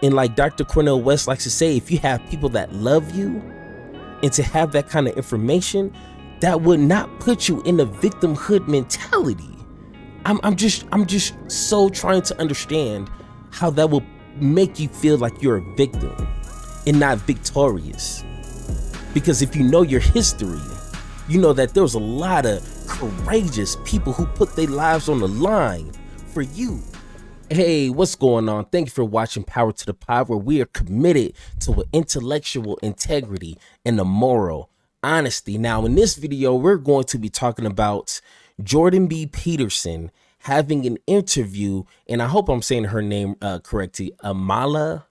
And like Dr. Cornel West likes to say, if you have people that love you, and to have that kind of information, that would not put you in a victimhood mentality. I'm just so trying to understand how that will make you feel like you're a victim and not victorious. Because if you know your history, you know that there was a lot of courageous people who put their lives on the line for you. Hey, what's going on? Thank you for watching Power to the Pod, where we are committed to intellectual integrity and the moral honesty. Now, in this video, we're going to be talking about Jordan B. Peterson having an interview, and I hope I'm saying her name correctly, Amala.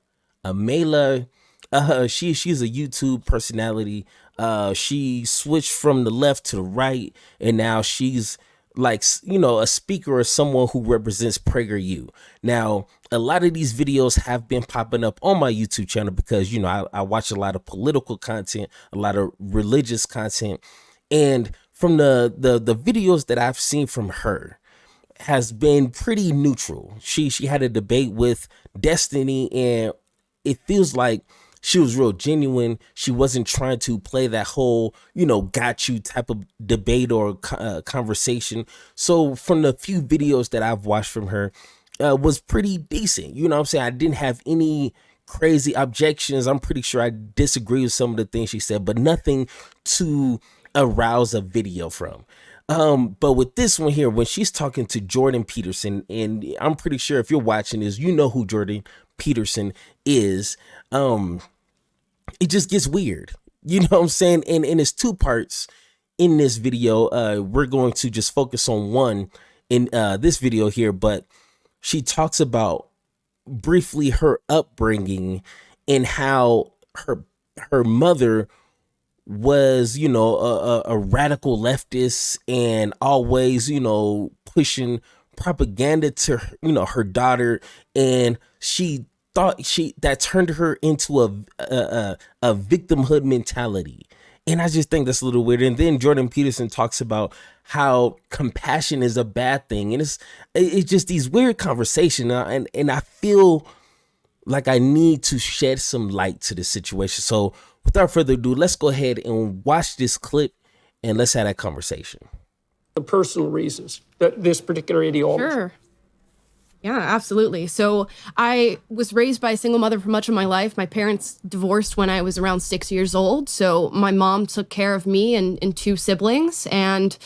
She's a YouTube personality. She switched from the left to the right, and now she's like, you know, a speaker or someone who represents PragerU. Now, a lot of these videos have been popping up on my YouTube channel because, you know, I watch a lot of political content, a lot of religious content, and from the videos that I've seen from her has been pretty neutral. She had a debate with Destiny, and it feels like she was real genuine. She wasn't trying to play that whole, you know, got you type of debate or conversation. So from the few videos that I've watched from her, was pretty decent. You know what I'm saying? I didn't have any crazy objections. I'm pretty sure I disagree with some of the things she said, but nothing to arouse a video from. But with this one here, when she's talking to Jordan Peterson, and I'm pretty sure if you're watching this, you know who Jordan Peterson is. It just gets weird. You know what I'm saying? And it's two parts in this video. We're going to just focus on one in this video here, but she talks about briefly her upbringing and how her mother was, you know, a radical leftist and always, you know, pushing propaganda to, you know, her daughter, and she thought that turned her into a victimhood mentality. And I just think that's a little weird. And then Jordan Peterson talks about how compassion is a bad thing, and it's just these weird conversations, and I feel like I need to shed some light to this situation. So without further ado, let's go ahead and watch this clip and let's have that conversation. The personal reasons that this particular ideology. Sure. Yeah, absolutely. So I was raised by a single mother for much of my life. My parents divorced when I was around 6 years old. So my mom took care of me and two siblings. And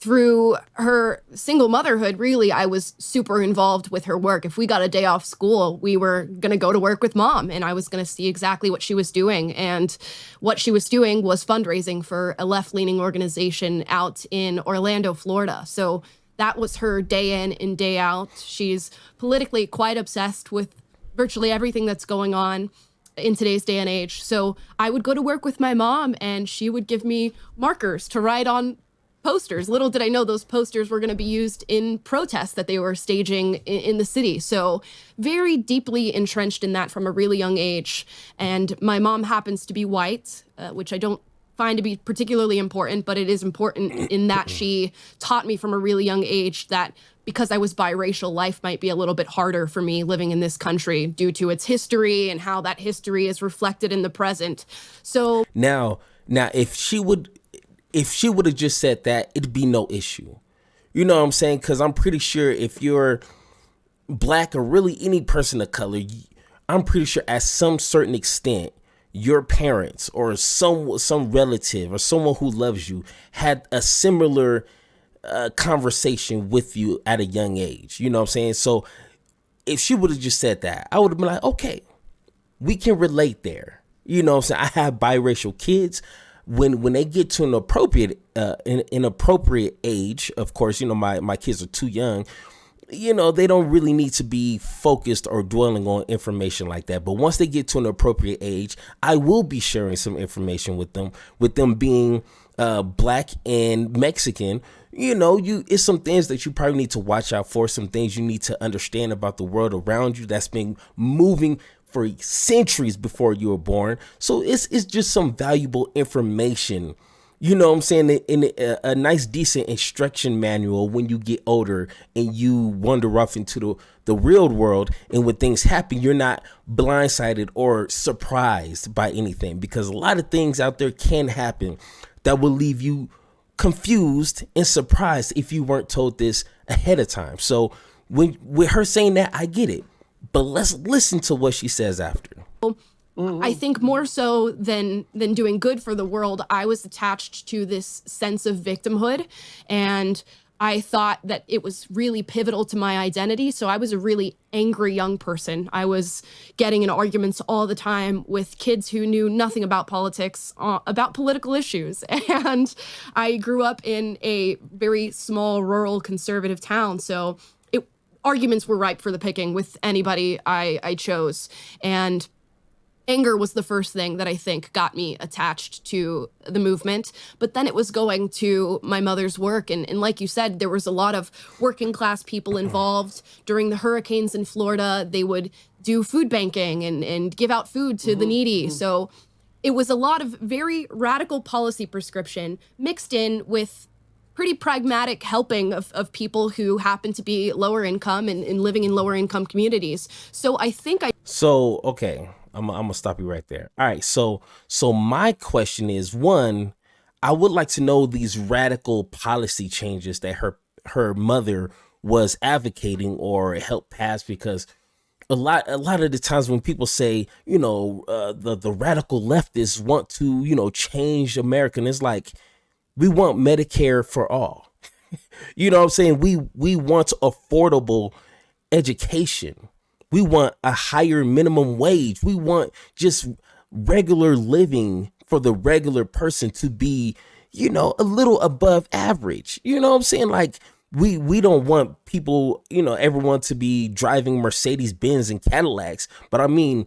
through her single motherhood, really, I was super involved with her work. If we got a day off school, we were going to go to work with mom, and I was going to see exactly what she was doing. And what she was doing was fundraising for a left-leaning organization out in Orlando, Florida. So that was her day in and day out. She's politically quite obsessed with virtually everything that's going on in today's day and age. So I would go to work with my mom, and she would give me markers to write on posters. Little did I know those posters were going to be used in protests that they were staging in the city. So very deeply entrenched in that from a really young age. And my mom happens to be white, which I don't find to be particularly important, but it is important in that she taught me from a really young age that because I was biracial, life might be a little bit harder for me living in this country due to its history and how that history is reflected in the present. So now if she would have just said that, it'd be no issue. You know what I'm saying? Because I'm pretty sure if you're black or really any person of color, I'm pretty sure at some certain extent, your parents or some relative or someone who loves you had a similar conversation with you at a young age. You know what I'm saying? So if she would have just said that, I would have been like, okay, we can relate there. You know what I'm saying? I have biracial kids. When they get to an appropriate age, of course, you know, my kids are too young, you know, they don't really need to be focused or dwelling on information like that. But once they get to an appropriate age, I will be sharing some information with them being black and Mexican. You know, it's some things that you probably need to watch out for, some things you need to understand about the world around you that's been moving for centuries before you were born. So it's just some valuable information you know what I'm saying, in a nice decent instruction manual when you get older and you wander off into the real world, and when things happen you're not blindsided or surprised by anything, because a lot of things out there can happen that will leave you confused and surprised if you weren't told this ahead of time. So when with her saying that, I get it, but let's listen to what she says after. I think more so than doing good for the world, I was attached to this sense of victimhood, and I thought that it was really pivotal to my identity. So I was a really angry young person. I was getting in arguments all the time with kids who knew nothing about politics, about political issues. And I grew up in a very small, rural, conservative town. So arguments were ripe for the picking with anybody I chose. And anger was the first thing that I think got me attached to the movement. But then it was going to my mother's work. And like you said, there was a lot of working class people involved. During the hurricanes in Florida, they would do food banking and give out food to the needy. So it was a lot of very radical policy prescription mixed in with pretty pragmatic helping of people who happen to be lower income and living in lower income communities. So I think So, okay, I'm gonna stop you right there. All right, so my question is, one, I would like to know these radical policy changes that her mother was advocating or helped pass, because a lot of the times when people say, the radical leftists want to, change America, and it's like, we want Medicare for all. You know what I'm saying? We want affordable education. We want a higher minimum wage. We want just regular living for the regular person to be, a little above average. You know what I'm saying? Like, we don't want people, everyone to be driving Mercedes Benz and Cadillacs, but I mean,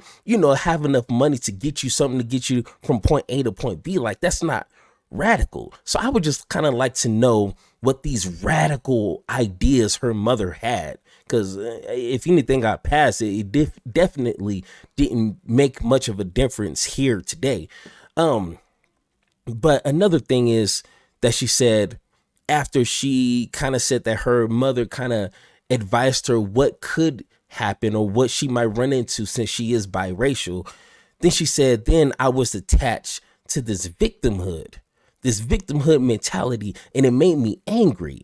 have enough money to get you something to get you from point A to point B. Like, that's not radical. So I would just kind of like to know what these radical ideas her mother had, because if anything got passed, it definitely didn't make much of a difference here today. But another thing is that she said, after she kind of said that her mother kind of advised her what could happen or what she might run into since she is biracial, then she said, then I was attached to this victimhood mentality, and it made me angry.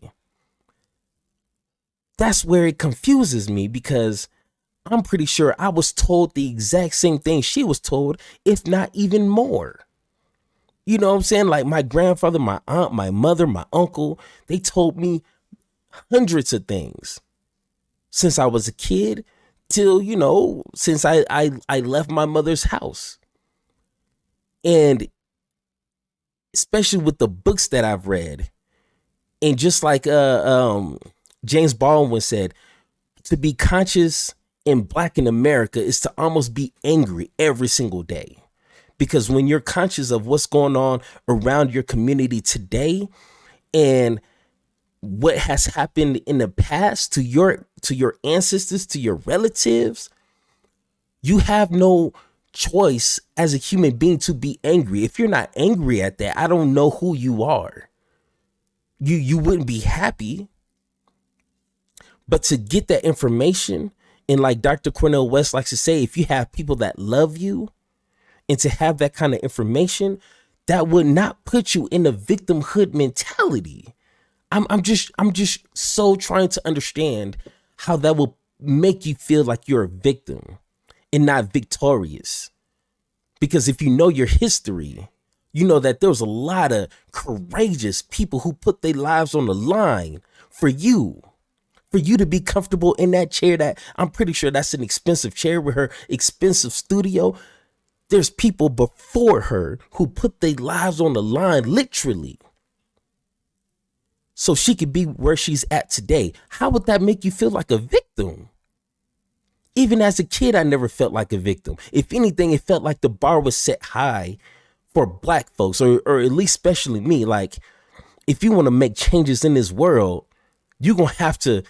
That's where it confuses me, because I'm pretty sure I was told the exact same thing she was told, if not even more. You know what I'm saying? Like, my grandfather, my aunt, my mother, my uncle, they told me hundreds of things since I was a kid till, since I left my mother's house. And especially with the books that I've read, and just like James Baldwin said, to be conscious and Black in America is to almost be angry every single day, because when you're conscious of what's going on around your community today and what has happened in the past to your ancestors, to your relatives, you have no choice as a human being to be angry. If you're not angry at that, I don't know who you are. You wouldn't be happy. But to get that information, and like Dr. Cornel West likes to say, if you have people that love you, and to have that kind of information, that would not put you in a victimhood mentality. I'm just so trying to understand how that will make you feel like you're a victim and not victorious. Because if you know your history, you know that there was a lot of courageous people who put their lives on the line for you to be comfortable in that chair. That I'm pretty sure that's an expensive chair with her expensive studio. There's people before her who put their lives on the line, literally, so she could be where she's at today. How would that make you feel like a victim? Even as a kid, I never felt like a victim. If anything, it felt like the bar was set high for Black folks, or at least especially me. Like, if you want to make changes in this world, you're going to have to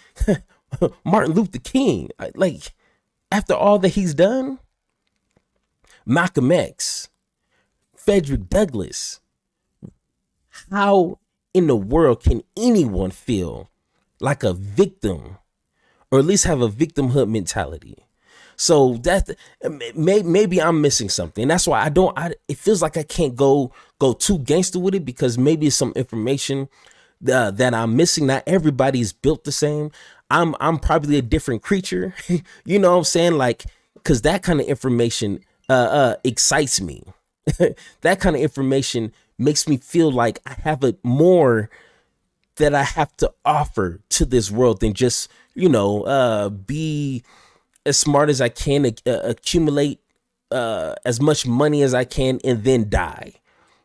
Martin Luther King, like, after all that he's done, Malcolm X, Frederick Douglass, how in the world can anyone feel like a victim, or at least have a victimhood mentality? So that maybe I'm missing something. That's why it feels like I can't go too gangster with it, because maybe it's some information that I'm missing. Not everybody's built the same. I'm probably a different creature. You know what I'm saying? Like, cause that kind of information excites me. That kind of information makes me feel like I have a more that I have to offer to this world than just, be as smart as I can, accumulate as much money as I can, and then die.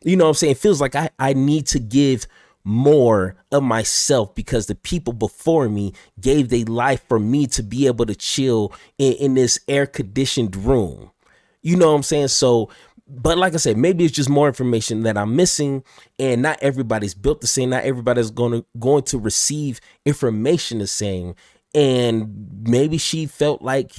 You know what I'm saying? It feels like I need to give more of myself, because the people before me gave their life for me to be able to chill in this air conditioned room. You know what I'm saying? So, but like I said, maybe it's just more information that I'm missing, and not everybody's built the same. Not everybody's going to receive information the same. And maybe she felt like,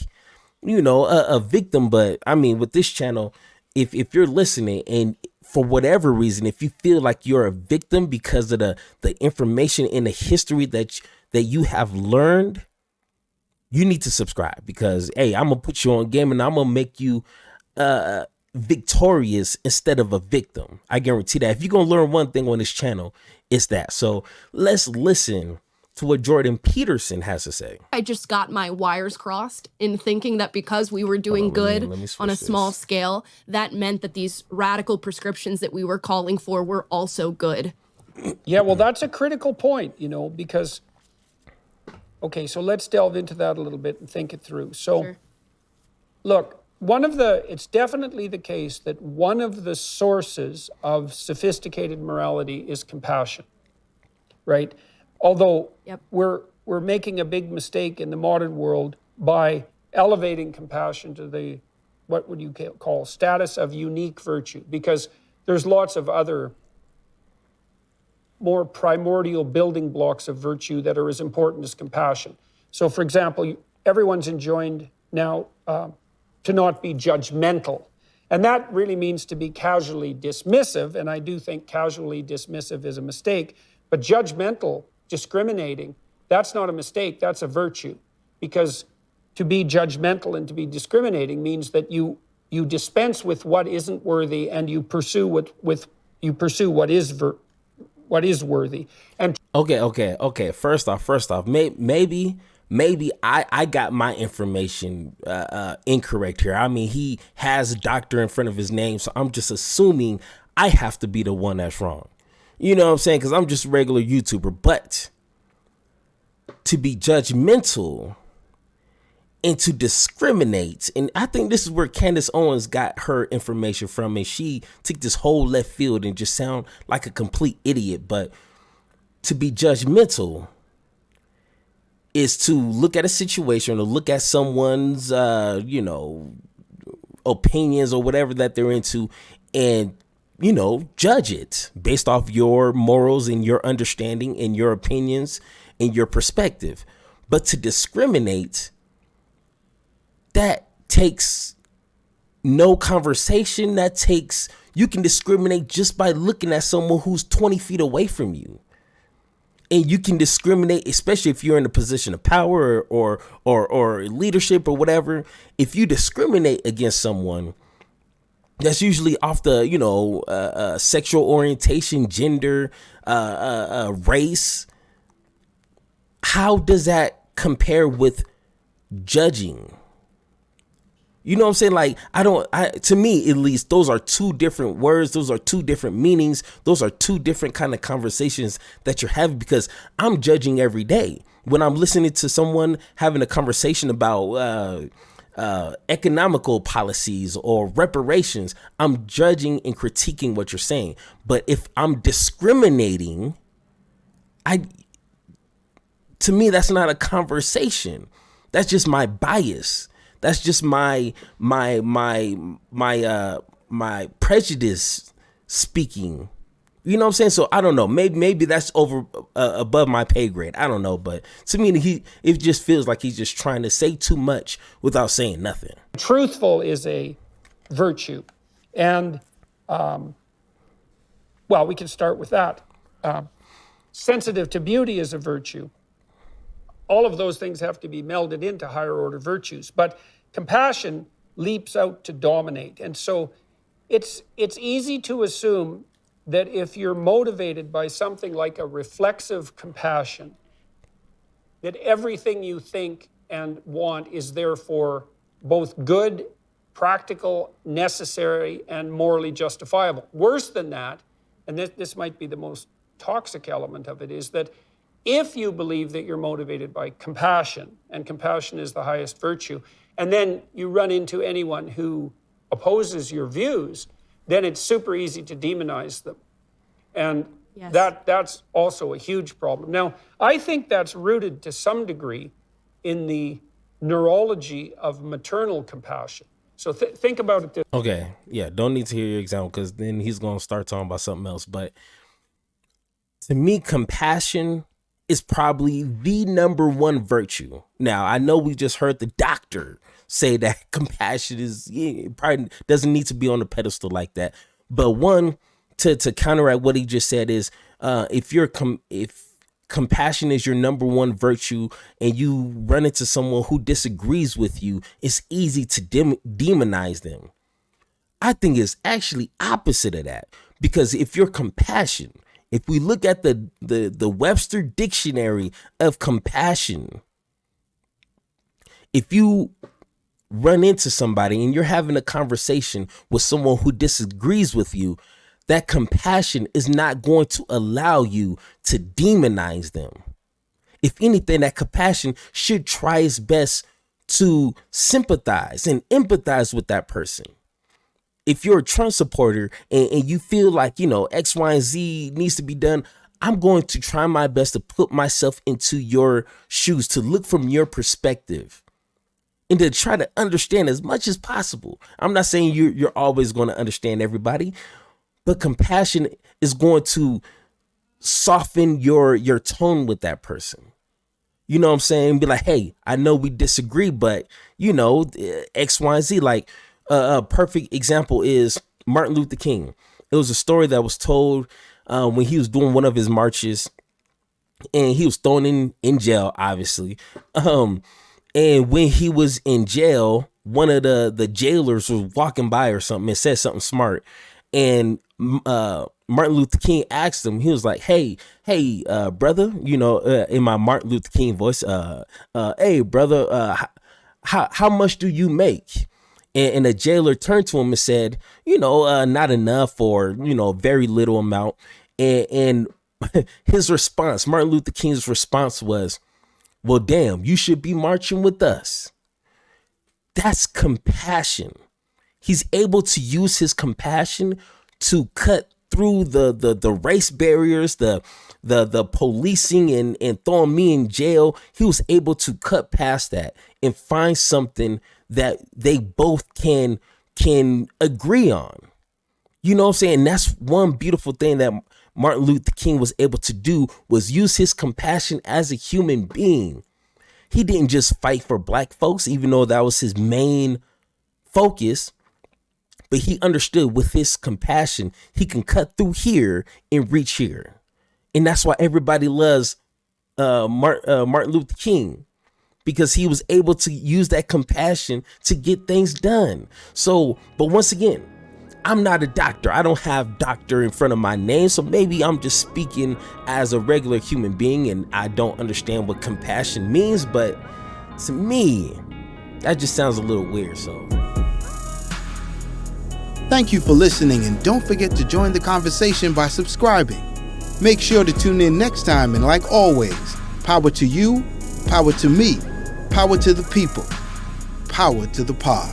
a victim. But I mean, with this channel, if you're listening, and for whatever reason, if you feel like you're a victim because of the information and the history that you have learned, you need to subscribe, because hey, I'm gonna put you on game, and I'm gonna make you victorious instead of a victim. I guarantee that. If you're gonna learn one thing on this channel, it's that. So let's listen to what Jordan Peterson has to say. I just got my wires crossed in thinking that because we were doing good on a small scale, that meant that these radical prescriptions that we were calling for were also good. Yeah, well, that's a critical point, because, okay, so let's delve into that a little bit and think it through. So, Sure. Look, it's definitely the case that one of the sources of sophisticated morality is compassion, right? Although Yep. we're making a big mistake in the modern world by elevating compassion to the, what would you call, status of unique virtue, because there's lots of other more primordial building blocks of virtue that are as important as compassion. So, for example, everyone's enjoined now to not be judgmental. And that really means to be casually dismissive, and I do think casually dismissive is a mistake, but judgmental, discriminating, that's not a mistake, that's a virtue. Because to be judgmental and to be discriminating means that you dispense with what isn't worthy, and you pursue what is worthy. And Okay. First off, maybe I got my information incorrect here. I mean, he has doctor in front of his name, so I'm just assuming I have to be the one that's wrong. You know what I'm saying? Because I'm just a regular YouTuber. But to be judgmental and to discriminate, and I think this is where Candace Owens got her information from, and she took this whole left field and just sound like a complete idiot. But to be judgmental is to look at a situation, or look at someone's opinions or whatever that they're into, and judge it based off your morals and your understanding and your opinions and your perspective. But to discriminate, that takes no conversation. You can discriminate just by looking at someone who's 20 feet away from you. And you can discriminate, especially if you're in a position of power or leadership or whatever. If you discriminate against someone, that's usually off the sexual orientation, gender, race. How does that compare with judging? You know what I'm saying? Like, to me, at least, those are two different words. Those are two different meanings. Those are two different kind of conversations that you're having, because I'm judging every day. When I'm listening to someone having a conversation about economical policies or reparations, I'm judging and critiquing what you're saying. But if I'm discriminating, to me, that's not a conversation. That's just my bias. That's just my prejudice speaking. You know what I'm saying? So I don't know. Maybe that's above my pay grade. I don't know. But to me, it just feels like he's just trying to say too much without saying nothing. truthful is a virtue. And, well, we can start with that. sensitive to beauty as a virtue. All of those things have to be melded into higher order virtues. But compassion leaps out to dominate. And so it's easy to assume that if you're motivated by something like a reflexive compassion, that everything you think and want is therefore both good, practical, necessary, and morally justifiable. Worse than that, and this might be the most toxic element of it, is that if you believe that you're motivated by compassion, and compassion is the highest virtue, and then you run into anyone who opposes your views, then it's super easy to demonize them. And Yes. that's also a huge problem. Now, I think that's rooted to some degree in the neurology of maternal compassion. So think about it this way. Okay, yeah, don't need to hear your example because then he's going to start talking about something else. But to me, compassion is probably the number one virtue. Now, I know we just heard the doctor say that compassion is probably doesn't need to be on a pedestal like that. But one, to counteract what he just said is if compassion is your number one virtue and you run into someone who disagrees with you, it's easy to demonize them. I think it's actually opposite of that, because if you're compassion, if we look at the Webster Dictionary of compassion, if you run into somebody and you're having a conversation with someone who disagrees with you, that compassion is not going to allow you to demonize them. If anything, that compassion should try its best to sympathize and empathize with that person. If you're a Trump supporter and you feel like, X, Y, and Z needs to be done, I'm going to try my best to put myself into your shoes, to look from your perspective and to try to understand as much as possible. I'm not saying you're always going to understand everybody, but compassion is going to soften your tone with that person. You know what I'm saying? Be like, hey, I know we disagree, but X, Y, and Z. Like a perfect example is Martin Luther King. It was a story that was told when he was doing one of his marches, and he was thrown in jail, obviously. And when he was in jail, one of the jailers was walking by or something and said something smart. And Martin Luther King asked him, he was like, hey, brother, in my Martin Luther King voice, hey, brother, how much do you make? And the jailer turned to him and said, not enough, or, very little amount. And his response, Martin Luther King's response was, well, damn, you should be marching with us. That's compassion. He's able to use his compassion to cut through the race barriers, the policing and throwing me in jail. He was able to cut past that and find something that they both can agree on. You know what I'm saying? That's one beautiful thing that Martin Luther King was able to do, was use his compassion as a human being. He didn't just fight for black folks, even though that was his main focus. But he understood with his compassion, he can cut through here and reach here. And that's why everybody loves Martin Luther King, because he was able to use that compassion to get things done. So, but once again, I'm not a doctor. I don't have doctor in front of my name. So maybe I'm just speaking as a regular human being and I don't understand what compassion means. But to me, that just sounds a little weird. So thank you for listening, and don't forget to join the conversation by subscribing. Make sure to tune in next time, and like always, power to you, power to me, power to the people, power to the pod.